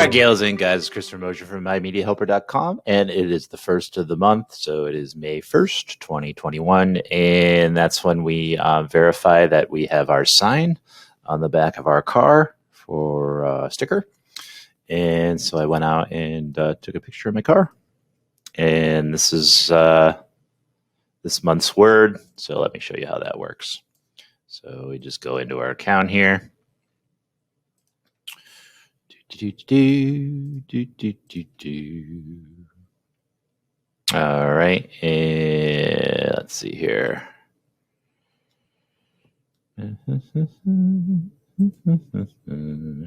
right, gals and guys, it's Christopher Mosier from MyMediaHelper.com, and it is the first of the month, so it is May 1st, 2021, and that's when we verify that we have our sign on the back of our car for a sticker. And so I went out and took a picture of my car, and this is this month's word, so let me show you how that works. So we just go into our account here. All right, and let's see here. I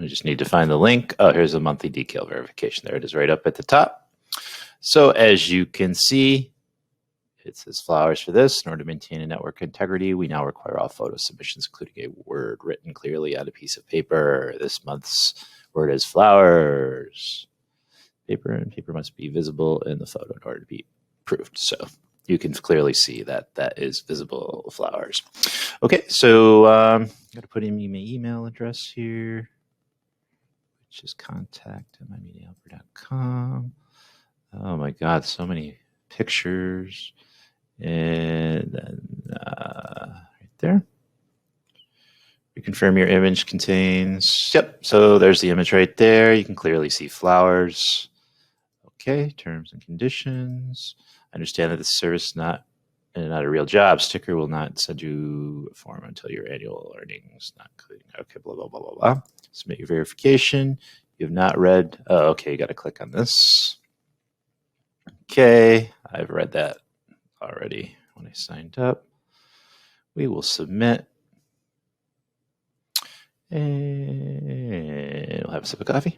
just need to find the link. Oh, here's a monthly decal verification. There it is right up at the top. So as you can see, it says flowers for this. In order to maintain a network integrity, we now require all photo submissions, including a word written clearly on a piece of paper. This month's word is flowers. Paper must be visible in the photo in order to be approved. So you can clearly see that that is visible flowers. Okay, so I'm going to put in my email address here, which is contact@mymediahelper.com. Oh my God, so many pictures. And then right there. Reconfirm your image contains, yep, so there's the image right there. You can clearly see flowers. Okay, terms and conditions. I understand that this service is not a real job. Sticker will not send you a form until your annual earnings, not including, okay, blah, blah, blah, blah, blah. Submit your verification. You have not read, oh, okay, you got to click on this. Okay, I've read that already when I signed up. We will submit. And we'll have a sip of coffee.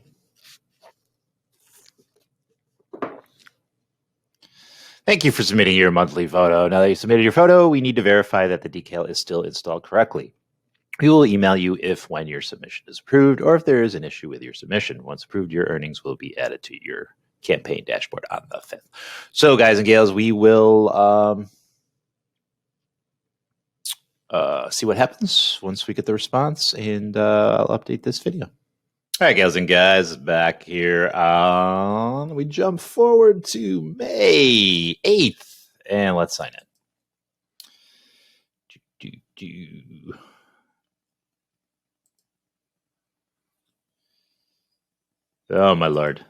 Thank you for submitting your monthly photo. Now that you submitted your photo, we need to verify that the decal is still installed correctly. We will email you when your submission is approved or if there is an issue with your submission. Once approved, your earnings will be added to your campaign dashboard on the 5th. So guys and gals, we will see what happens once we get the response, and I'll update this video. All right, gals and guys, back here. We jump forward to May 8th, and let's sign in. Oh, my Lord.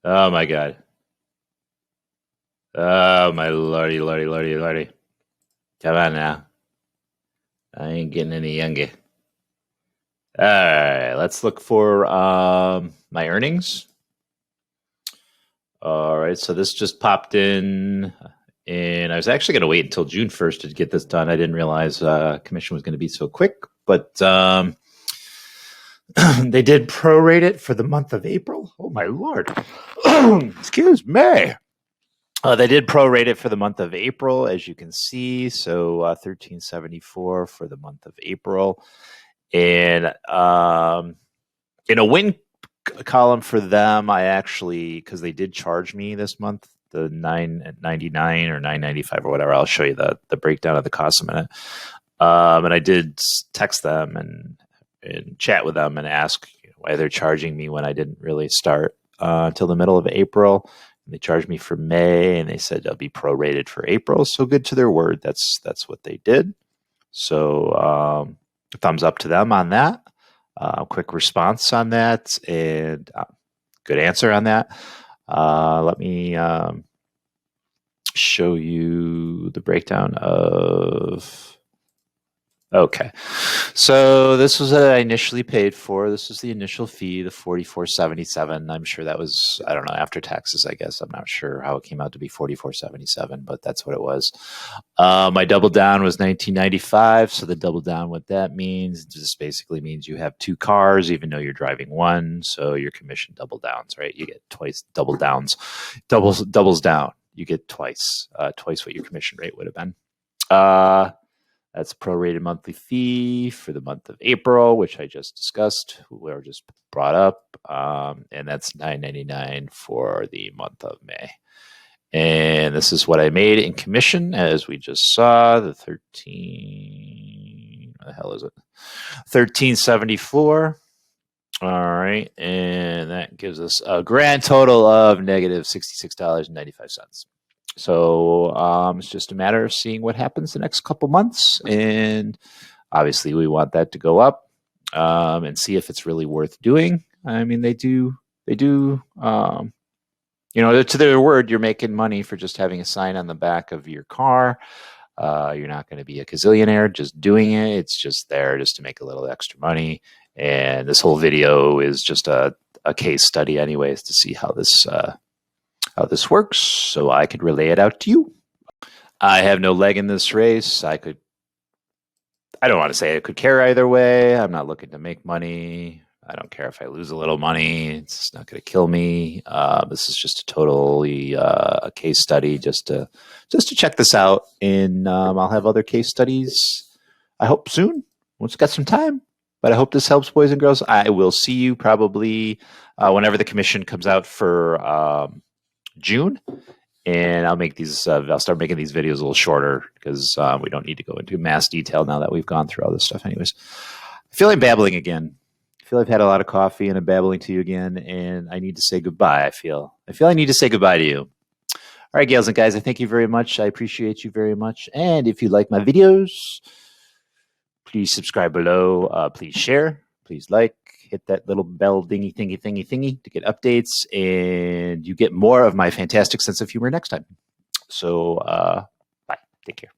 Oh, my God. Oh, my Lordy, Lordy, Lordy, Lordy. Come on now. I ain't getting any younger. All right, let's look for my earnings. All right, so this just popped in, and I was actually going to wait until June 1st to get this done. I didn't realize commission was going to be so quick, but they did prorate it for the month of April. Oh, my Lord. Excuse me. They did prorate it for the month of April, as you can see. So $13.74 for the month of April. And in a win column for them, I actually, because they did charge me this month, the $9.99 or $9.95 or whatever. I'll show you the breakdown of the cost in a minute. And I did text them and chat with them and ask why they're charging me when I didn't really start until the middle of April. They charged me for May, and they said I'll be prorated for April. So good to their word. That's what they did. So thumbs up to them on that. Quick response on that, and good answer on that. Let me show you the breakdown of. Okay, so this was what I initially paid for. This was the initial fee, the $44.77. I'm sure that was, I don't know, after taxes, I guess. I'm not sure how it came out to be $44.77, but that's what it was. My double down was $19.95. So the double down, what that means, just basically means you have two cars, even though you're driving one. So your commission double downs, right? You get twice double downs, doubles down. You get twice what your commission rate would have been. That's prorated monthly fee for the month of April, which I just discussed, or just brought up, and that's $9.99 for the month of May. And this is what I made in commission, as we just saw, the 13. What the hell is it? $13.74. All right, and that gives us a grand total of negative $66.95. So it's just a matter of seeing what happens the next couple months, and obviously we want that to go up and see if it's really worth doing. I mean, they do. To their word, you're making money for just having a sign on the back of your car. You're not going to be a gazillionaire just doing it. It's just there just to make a little extra money. And this whole video is just a case study, anyways, to see how this works, so I could relay it out to you. I have no leg in this race. I don't want to say I could care either way. I'm not looking to make money. I don't care if I lose a little money. It's not going to kill me. This is just a totally a case study just to check this out. And I'll have other case studies, I hope, soon. Once I've got some time. But I hope this helps, boys and girls. I will see you probably whenever the commission comes out for June. And I'll start making these videos a little shorter because we don't need to go into mass detail now that we've gone through all this stuff. Anyways, I feel like babbling again. I feel I've had a lot of coffee and I'm babbling to you again, and I need to say goodbye. I feel I need to say goodbye to you. All right, gals and guys, I thank you very much. I appreciate you very much. And if you like my videos, please subscribe below. Please share. Please like. Hit that little bell thingy to get updates, and you get more of my fantastic sense of humor next time. So, bye. Take care.